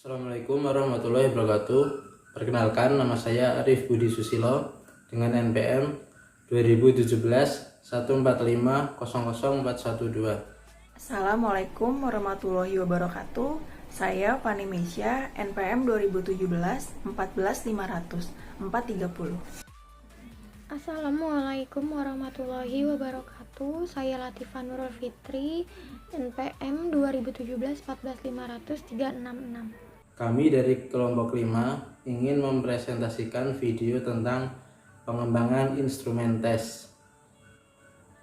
Assalamualaikum warahmatullahi wabarakatuh. Perkenalkan, nama saya Arif Budi Susilo dengan NPM 2017 145000412. Assalamualaikum warahmatullahi wabarakatuh. Saya Fani Mesya, NPM 2017 14500 430. Assalamualaikum warahmatullahi wabarakatuh. Saya Latifah Nurul Fitri, NPM 2017 14500 366. Kami dari kelompok 5 ingin mempresentasikan video tentang pengembangan instrumen tes.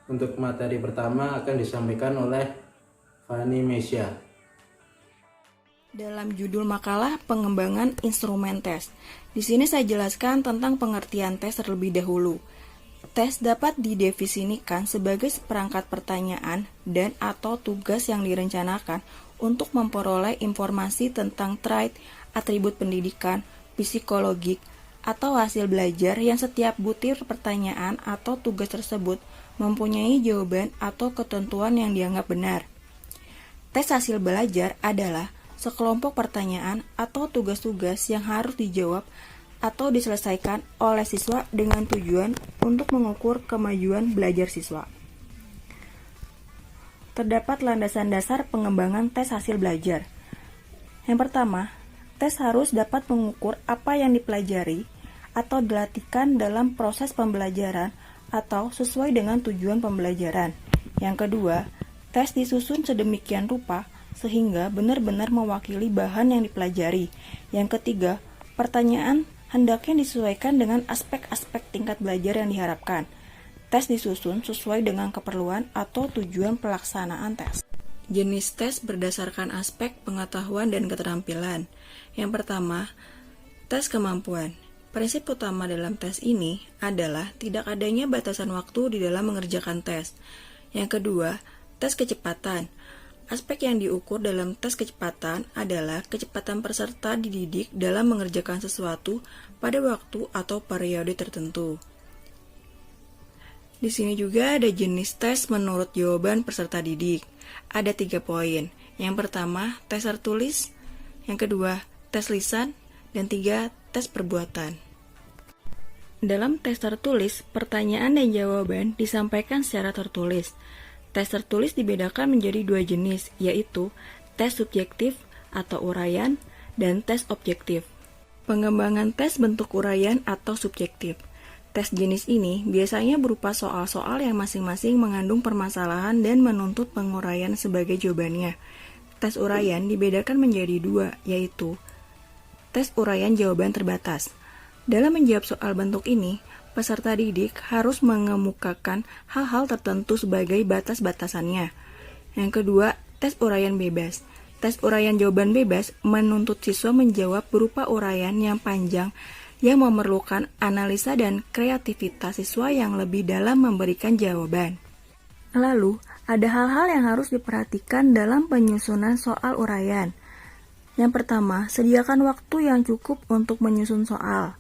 Untuk materi pertama akan disampaikan oleh Fani Mesya. Dalam judul makalah pengembangan instrumen tes, di sini saya jelaskan tentang pengertian tes terlebih dahulu. Tes dapat didefinisikan sebagai seperangkat pertanyaan dan atau tugas yang direncanakan untuk memperoleh informasi tentang trait, atribut pendidikan, psikologik, atau hasil belajar yang setiap butir pertanyaan atau tugas tersebut mempunyai jawaban atau ketentuan yang dianggap benar. Tes hasil belajar adalah sekelompok pertanyaan atau tugas-tugas yang harus dijawab atau diselesaikan oleh siswa dengan tujuan untuk mengukur kemajuan belajar siswa. Terdapat landasan dasar pengembangan tes hasil belajar. Yang pertama, tes harus dapat mengukur apa yang dipelajari atau dilatihkan dalam proses pembelajaran atau sesuai dengan tujuan pembelajaran. Yang kedua, tes disusun sedemikian rupa sehingga benar-benar mewakili bahan yang dipelajari. Yang ketiga, pertanyaan hendaknya disesuaikan dengan aspek-aspek tingkat belajar yang diharapkan. Tes disusun sesuai dengan keperluan atau tujuan pelaksanaan tes. Jenis tes berdasarkan aspek pengetahuan dan keterampilan. Yang pertama, tes kemampuan. Prinsip utama dalam tes ini adalah tidak adanya batasan waktu di dalam mengerjakan tes. Yang kedua, tes kecepatan. Aspek yang diukur dalam tes kecepatan adalah kecepatan peserta dididik dalam mengerjakan sesuatu pada waktu atau periode tertentu. Di sini juga ada jenis tes menurut jawaban peserta didik. Ada 3 poin. Yang pertama, tes tertulis. Yang kedua, tes lisan. Dan 3, tes perbuatan. Dalam tes tertulis, pertanyaan dan jawaban disampaikan secara tertulis. Tes tertulis dibedakan menjadi 2 jenis, yaitu tes subjektif atau uraian dan tes objektif. Pengembangan tes bentuk uraian atau subjektif. Tes jenis ini biasanya berupa soal-soal yang masing-masing mengandung permasalahan dan menuntut penguraian sebagai jawabannya. Tes uraian dibedakan menjadi 2, yaitu tes uraian jawaban terbatas. Dalam menjawab soal bentuk ini, peserta didik harus mengemukakan hal-hal tertentu sebagai batas-batasannya. Yang kedua, tes uraian bebas. Tes uraian jawaban bebas menuntut siswa menjawab berupa uraian yang panjang yang memerlukan analisa dan kreativitas siswa yang lebih dalam memberikan jawaban. Lalu, ada hal-hal yang harus diperhatikan dalam penyusunan soal uraian. Yang pertama, sediakan waktu yang cukup untuk menyusun soal.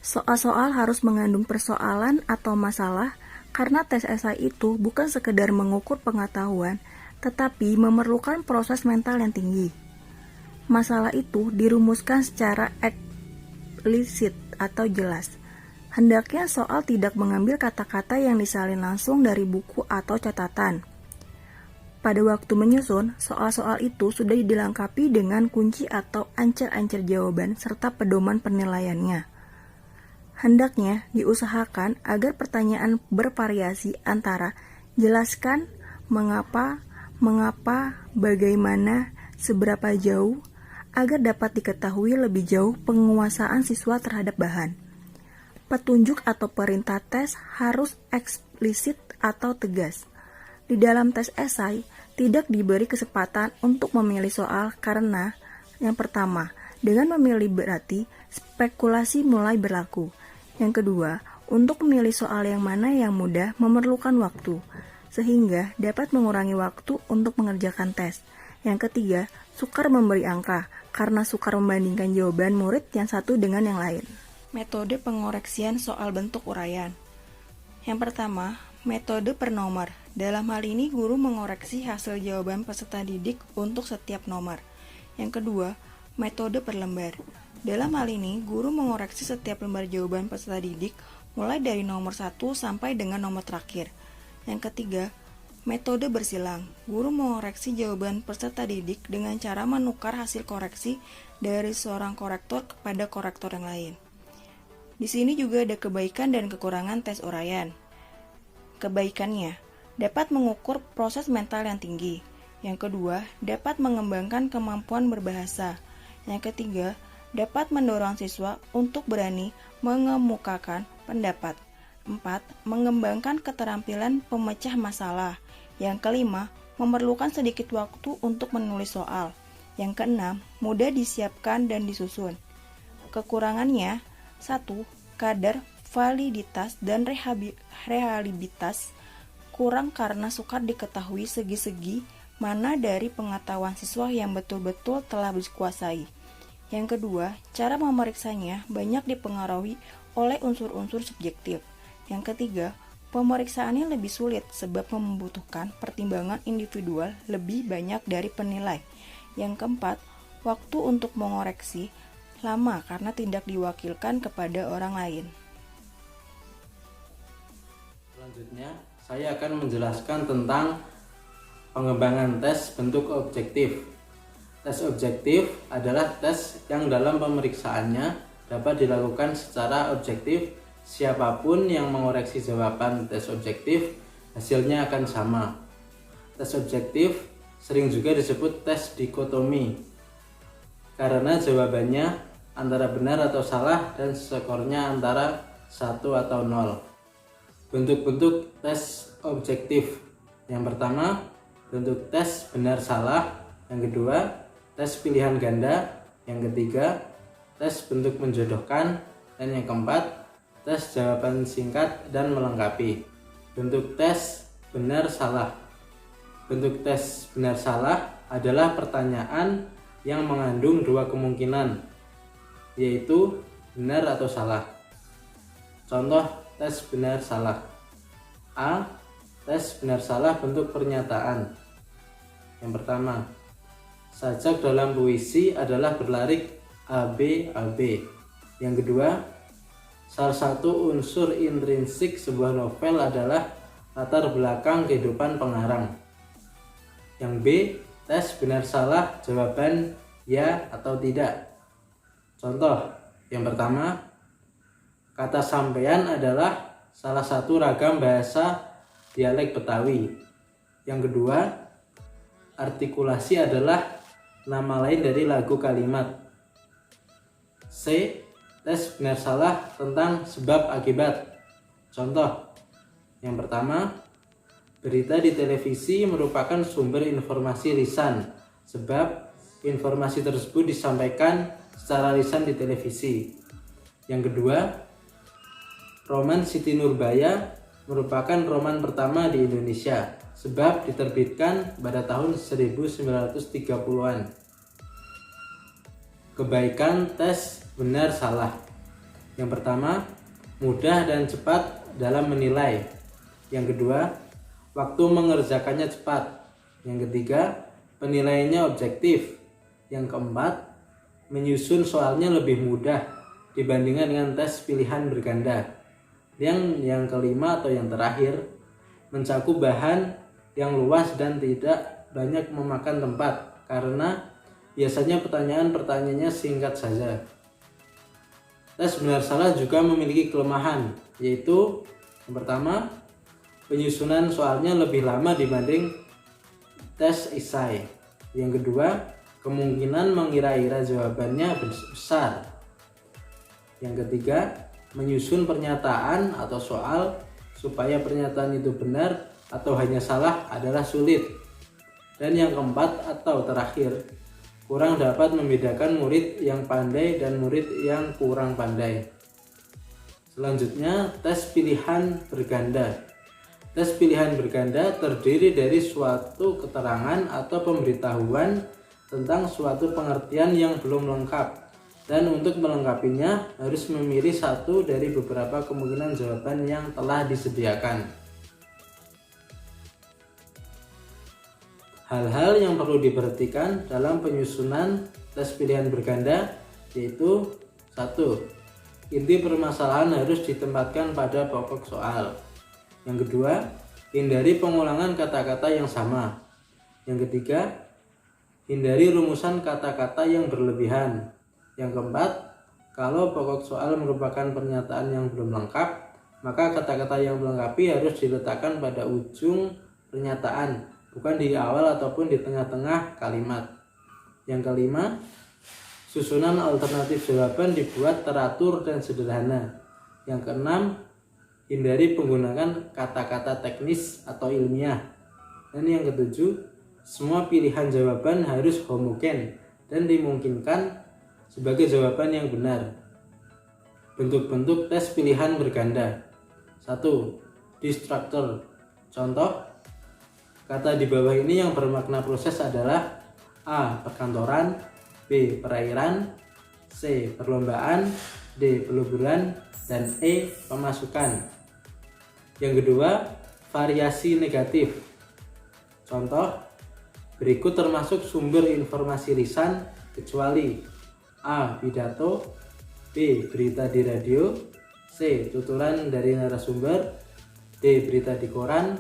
Soal-soal harus mengandung persoalan atau masalah karena tes esai itu bukan sekedar mengukur pengetahuan, tetapi memerlukan proses mental yang tinggi. Masalah itu dirumuskan secara eksplisit atau jelas. Hendaknya soal tidak mengambil kata-kata yang disalin langsung dari buku atau catatan. Pada waktu menyusun, soal-soal itu sudah dilengkapi dengan kunci atau ancer-ancer jawaban serta pedoman penilaiannya. Hendaknya diusahakan agar pertanyaan bervariasi antara jelaskan, mengapa, bagaimana, seberapa jauh, agar dapat diketahui lebih jauh penguasaan siswa terhadap bahan. Petunjuk atau perintah tes harus eksplisit atau tegas. Di dalam tes esai, tidak diberi kesempatan untuk memilih soal karena, yang pertama, dengan memilih berarti spekulasi mulai berlaku. Yang kedua, untuk memilih soal yang mana yang mudah memerlukan waktu, sehingga dapat mengurangi waktu untuk mengerjakan tes. Yang ketiga, sukar memberi angka, karena sukar membandingkan jawaban murid yang satu dengan yang lain. Metode pengoreksian soal bentuk uraian. Yang pertama, metode per nomor. Dalam hal ini, guru mengoreksi hasil jawaban peserta didik untuk setiap nomor. Yang kedua, metode per lembar. Dalam hal ini, guru mengoreksi setiap lembar jawaban peserta didik mulai dari nomor 1 sampai dengan nomor terakhir. Yang ketiga, metode bersilang. Guru mengoreksi jawaban peserta didik dengan cara menukar hasil koreksi dari seorang korektor kepada korektor yang lain. Di sini juga ada kebaikan dan kekurangan tes uraian. Kebaikannya, dapat mengukur proses mental yang tinggi. Yang kedua, dapat mengembangkan kemampuan berbahasa. Yang ketiga, dapat mendorong siswa untuk berani mengemukakan pendapat. 4. Mengembangkan keterampilan pemecah masalah. Yang kelima, memerlukan sedikit waktu untuk menulis soal. Yang keenam, mudah disiapkan dan disusun. Kekurangannya, 1. Kadar validitas dan reliabilitas kurang karena sukar diketahui segi-segi mana dari pengetahuan siswa yang betul-betul telah dikuasai. Yang kedua, cara memeriksanya banyak dipengaruhi oleh unsur-unsur subjektif. Yang ketiga, pemeriksaannya lebih sulit sebab membutuhkan pertimbangan individual lebih banyak dari penilai. Yang keempat, waktu untuk mengoreksi lama karena tidak diwakilkan kepada orang lain. Selanjutnya, saya akan menjelaskan tentang pengembangan tes bentuk objektif. Tes objektif adalah tes yang dalam pemeriksaannya dapat dilakukan secara objektif. Siapapun yang mengoreksi jawaban tes objektif, hasilnya akan sama. Tes objektif sering juga disebut tes dikotomi, karena jawabannya antara benar atau salah dan skornya antara 1 atau 0. Bentuk-bentuk tes objektif. Yang pertama, bentuk tes benar-salah. Yang kedua, tes pilihan ganda. Yang ketiga, tes bentuk menjodohkan. Dan yang keempat, tes jawaban singkat dan melengkapi. Bentuk tes benar-salah. Bentuk tes benar-salah adalah pertanyaan yang mengandung dua kemungkinan, yaitu benar atau salah. Contoh tes benar-salah. A. Tes benar-salah bentuk pernyataan. Yang pertama, sajak dalam puisi adalah berlarik AB. Yang kedua, salah satu unsur intrinsik sebuah novel adalah latar belakang kehidupan pengarang. Yang B. Tes benar-salah jawaban ya atau tidak. Contoh, yang pertama, kata sampean adalah salah satu ragam bahasa dialek Betawi. Yang kedua, artikulasi adalah nama lain dari lagu kalimat. C. Tes benar-salah tentang sebab akibat. Contoh, yang pertama, berita di televisi merupakan sumber informasi lisan, sebab informasi tersebut disampaikan secara lisan di televisi. Yang kedua, roman Siti Nurbaya merupakan roman pertama di Indonesia, sebab diterbitkan pada tahun 1930-an. Kebaikan tes benar-salah. Yang pertama, mudah dan cepat dalam menilai. Yang kedua, waktu mengerjakannya cepat. Yang ketiga, penilaiannya objektif. Yang keempat, menyusun soalnya lebih mudah dibandingkan dengan tes pilihan berganda. Yang kelima atau yang terakhir, mencakup bahan yang luas dan tidak banyak memakan tempat, karena biasanya pertanyaannya singkat saja. Tes benar-salah juga memiliki kelemahan, yaitu yang pertama, penyusunan soalnya lebih lama dibanding tes esai. Yang kedua, kemungkinan mengira-ira jawabannya besar. Yang ketiga, menyusun pernyataan atau soal supaya pernyataan itu benar atau hanya salah adalah sulit. Dan yang keempat atau terakhir, kurang dapat membedakan murid yang pandai dan murid yang kurang pandai. Selanjutnya, tes pilihan berganda. Tes pilihan berganda terdiri dari suatu keterangan atau pemberitahuan tentang suatu pengertian yang belum lengkap, dan untuk melengkapinya harus memilih satu dari beberapa kemungkinan jawaban yang telah disediakan. Hal-hal yang perlu diperhatikan dalam penyusunan tes pilihan berganda yaitu 1. Inti permasalahan harus ditempatkan pada pokok soal. Yang kedua, hindari pengulangan kata-kata yang sama. Yang ketiga, hindari rumusan kata-kata yang berlebihan. Yang keempat, kalau pokok soal merupakan pernyataan yang belum lengkap, maka kata-kata yang melengkapi harus diletakkan pada ujung pernyataan, bukan di awal ataupun di tengah-tengah kalimat. Yang kelima, susunan alternatif jawaban dibuat teratur dan sederhana. Yang keenam, hindari menggunakan kata-kata teknis atau ilmiah. Dan yang ketujuh, semua pilihan jawaban harus homogen dan dimungkinkan sebagai jawaban yang benar. Bentuk-bentuk tes pilihan berganda. 1. Destructor. Contoh, kata di bawah ini yang bermakna proses adalah A. Perkantoran, B. Perairan, C. Perlombaan, D. Peleburan, dan E. Pemasukan. Yang kedua, variasi negatif. Contoh, berikut termasuk sumber informasi lisan kecuali A. Pidato, B. Berita di radio, C. Tuturan dari narasumber, D. Berita di koran,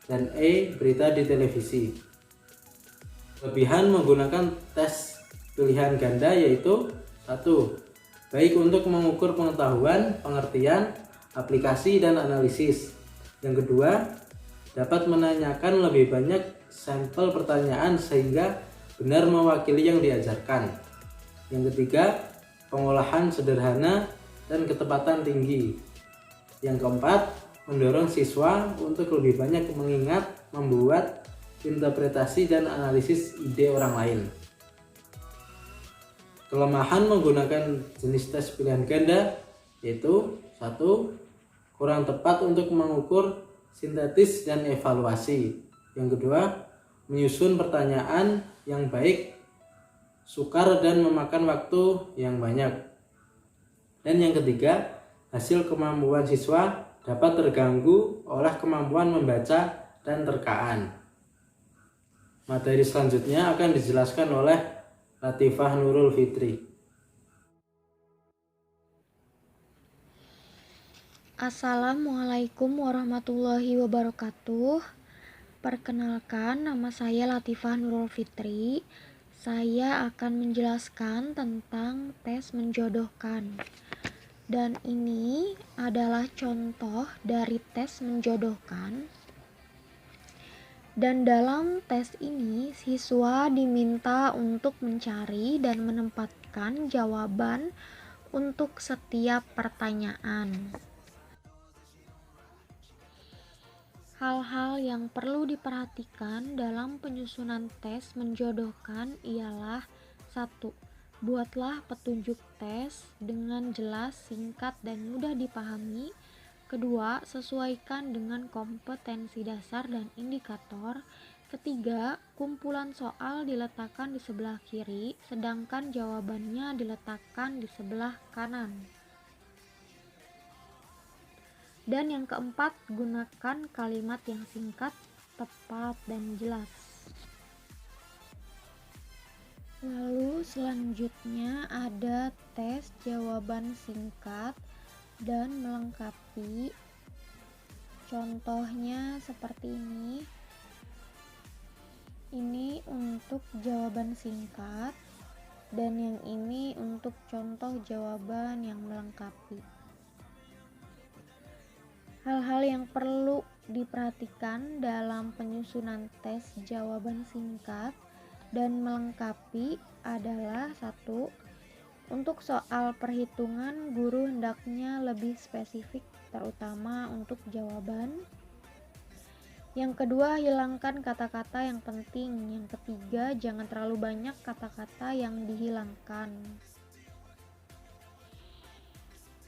dan E. Berita di televisi. Kelebihan menggunakan tes pilihan ganda yaitu 1. Baik untuk mengukur pengetahuan, pengertian, aplikasi, dan analisis. Yang kedua, dapat menanyakan lebih banyak sampel pertanyaan sehingga benar mewakili yang diajarkan. Yang ketiga, pengolahan sederhana dan ketepatan tinggi. Yang keempat, mendorong siswa untuk lebih banyak mengingat, membuat, interpretasi, dan analisis ide orang lain. Kelemahan menggunakan jenis tes pilihan ganda yaitu 1. Kurang tepat untuk mengukur sintetis dan evaluasi. Yang kedua, menyusun pertanyaan yang baik, sukar, dan memakan waktu yang banyak. Dan yang ketiga, hasil kemampuan siswa dapat terganggu oleh kemampuan membaca dan terkaan. Materi selanjutnya akan dijelaskan oleh Latifah Nurul Fitri. Assalamualaikum warahmatullahi wabarakatuh. Perkenalkan, nama saya Latifah Nurul Fitri. Saya akan menjelaskan tentang tes menjodohkan. Dan ini adalah contoh dari tes menjodohkan. Dan dalam tes ini, siswa diminta untuk mencari dan menempatkan jawaban untuk setiap pertanyaan. Hal-hal yang perlu diperhatikan dalam penyusunan tes menjodohkan ialah 1. Buatlah petunjuk tes dengan jelas, singkat, dan mudah dipahami. Kedua, sesuaikan dengan kompetensi dasar dan indikator. Ketiga, kumpulan soal diletakkan di sebelah kiri, sedangkan jawabannya diletakkan di sebelah kanan. Dan yang keempat, gunakan kalimat yang singkat, tepat, dan jelas. Lalu selanjutnya ada tes jawaban singkat dan melengkapi. Contohnya seperti ini. Ini untuk jawaban singkat dan yang ini untuk contoh jawaban yang melengkapi. Hal-hal yang perlu diperhatikan dalam penyusunan tes jawaban singkat dan melengkapi adalah 1. Untuk soal perhitungan, guru hendaknya lebih spesifik, terutama untuk jawaban. Yang kedua, hilangkan kata-kata yang penting. Yang ketiga, jangan terlalu banyak kata-kata yang dihilangkan.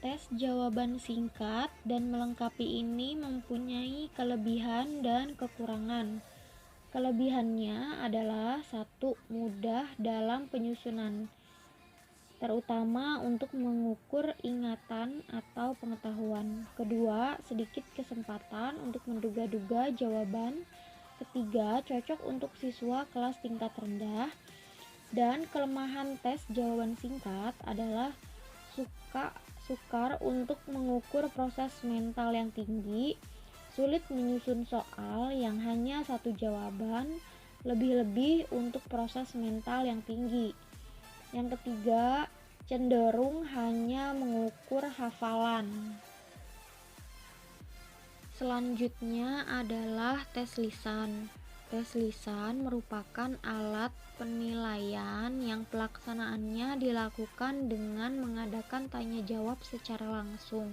Tes jawaban singkat dan melengkapi ini mempunyai kelebihan dan kekurangan. Kelebihannya adalah 1. Mudah dalam penyusunan, terutama untuk mengukur ingatan atau pengetahuan. Kedua, sedikit kesempatan untuk menduga-duga jawaban. Ketiga, cocok untuk siswa kelas tingkat rendah. Dan kelemahan tes jawaban singkat adalah sukar untuk mengukur proses mental yang tinggi, sulit menyusun soal yang hanya satu jawaban, lebih-lebih untuk proses mental yang tinggi. Yang ketiga, cenderung hanya mengukur hafalan. Selanjutnya adalah tes lisan. Tes lisan merupakan alat penilaian yang pelaksanaannya dilakukan dengan mengadakan tanya jawab secara langsung.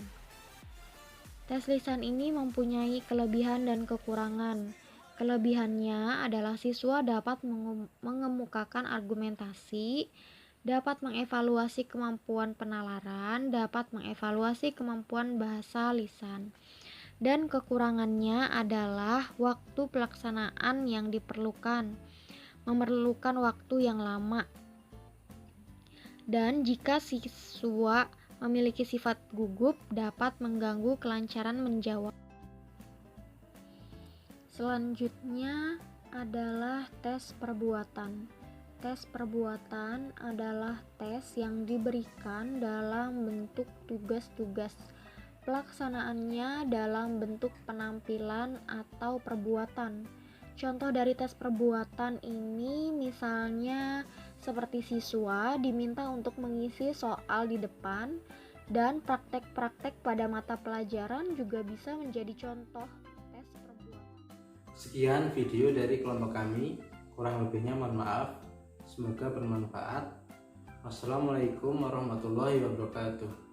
Tes lisan ini mempunyai kelebihan dan kekurangan. Kelebihannya adalah siswa dapat mengemukakan argumentasi, dapat mengevaluasi kemampuan penalaran, dapat mengevaluasi kemampuan bahasa lisan. Dan kekurangannya adalah waktu pelaksanaan yang memerlukan waktu yang lama. Dan jika siswa memiliki sifat gugup, dapat mengganggu kelancaran menjawab. Selanjutnya adalah tes perbuatan. Tes perbuatan adalah tes yang diberikan dalam bentuk tugas-tugas. Pelaksanaannya dalam bentuk penampilan atau perbuatan. Contoh dari tes perbuatan ini misalnya seperti siswa diminta untuk mengisi soal di depan, dan praktek-praktek pada mata pelajaran juga bisa menjadi contoh tes perbuatan. Sekian video dari kelompok kami, kurang lebihnya mohon maaf. Semoga bermanfaat. Wassalamualaikum warahmatullahi wabarakatuh.